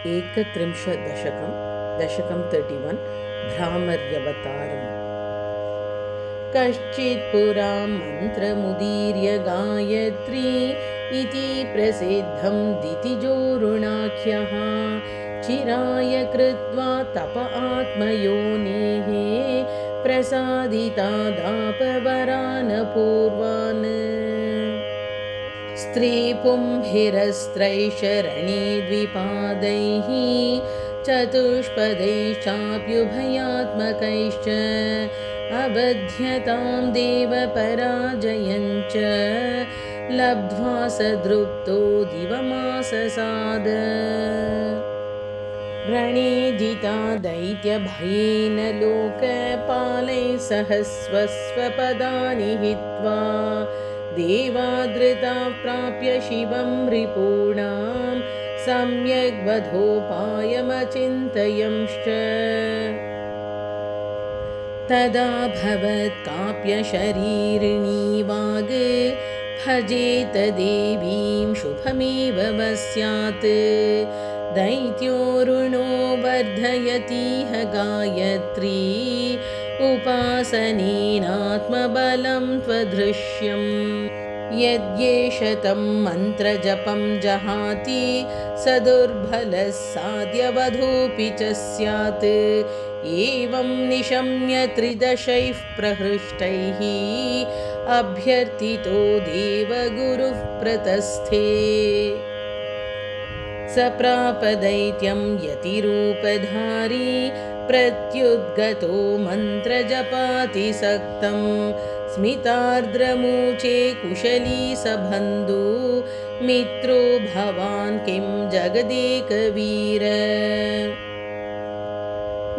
एकत्रिंशत् दशकं 31 भ्रामर्यवतारम्। कश्चित् पुरा मन्त्रमुदीर्य गायत्री इति प्रसिद्धं दितिजोरुणाख्यः चिराय कृत्वा तप आत्मयोनेः प्रसादिता दापवरान् पूर्वान्। स्त्रीपुंभिरस्त्रैशरणे द्विपादैः चतुष्पदैश्चाप्युभयात्मकैश्च अबध्यतां देवपराजयञ्च लब्ध्वा सदृप्तो दिवमाससाद। रणे जिता दैत्यभयेन लोकपालैः सह स्वस्वपदानि हित्वा देवादृता प्राप्य शिवं रिपूणां सम्यग् वधोपायमचिन्तयंश्च। तदा भवत्काप्यशरीरिणी वाग् भजेत देवीं शुभमेव स्यात्। दैत्योरुणो वर्धयतीह गायत्री उपासनेनात्मबलं त्वदृश्यम्। यद्येष तं मन्त्रजपं जहाति स दुर्बलः साध्यवधोऽपि च स्यात्। एवं निशम्य त्रिदशैः प्रहृष्टैः अभ्यर्थितो देवगुरुः प्रतस्थे। स प्राप दैत्यं यतिरूपधारी प्रत्युद्गतो मन्त्रजपातिसक्तं। स्मितार्द्रमूचे कुशली स बन्धु मित्रो भवान् किं जगदेकवीर।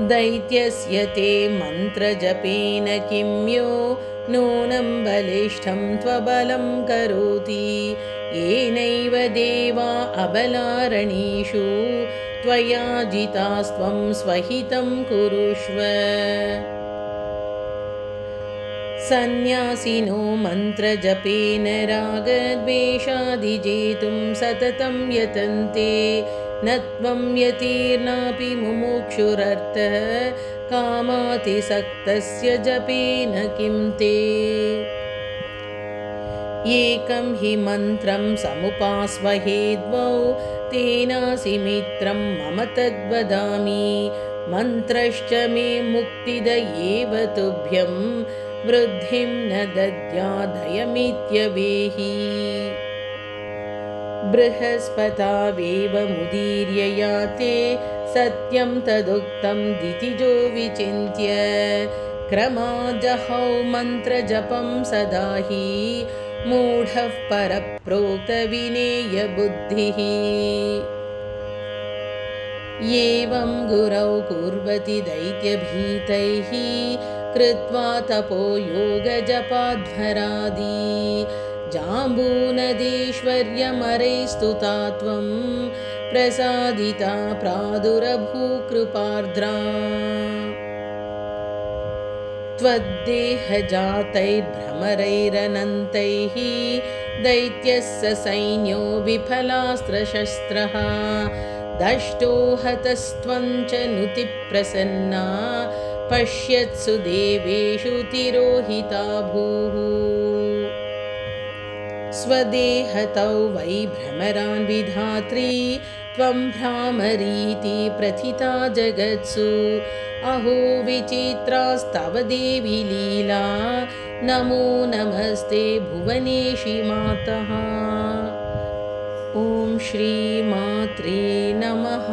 दैत्यस्य ते मन्त्रजपेन किं यो नूनं बलिष्ठं त्वबलं करोति। येनैव देवा अबलारणीषु त्वया जितास्त्वं स्वहितं कुरुष्व। सन्न्यासिनो मन्त्रजपेन रागद्वेषादिजेतुं सततं यतन्ते न त्वं यतीर्नापि मुमुक्षुरर्थः कामातिसक्तस्य जपेन किं ते। एकं हि मन्त्रं समुपास्वहे द्वौ तेनासि मित्रं मम तद्वदामि। मन्त्रश्च मे मुक्तिद एव तुभ्यं वृद्धिं न दद्यादयमित्यवेहि। बृहस्पतावेवमुदीर्य याते सत्यं तदुक्तं दितिजो विचिन्त्य। क्रमाजहौ मन्त्रजपं सदा हि मूढः परप्रोक्तविनेयबुद्धिः। एवं गुरौ कुर्वति दैत्यभीतैः कृत्वा तपो योगजपाध्वरादि। जाम्बूनदेश्वर्यमरैस्तुता त्वं प्रसादिता प्रादुरभूकृपार्द्रा। त्वद्देहजातैर्भ्रमरैरनन्तैः दैत्यस्य सैन्यो विफलास्त्रशस्त्रः। दष्टो हतस्त्वं च नुतिप्रसन्ना पश्यत्सु देवेषु तिरोहिता भूः। स्वदेहतौ वै भ्रमरान् विधात्री त्वं भ्रामरीति प्रथिता जगत्सु। अहो विचित्रास्तव देवी लीला नमो नमस्ते भुवनेशि मातः। ॐ श्रीमात्रे नमः।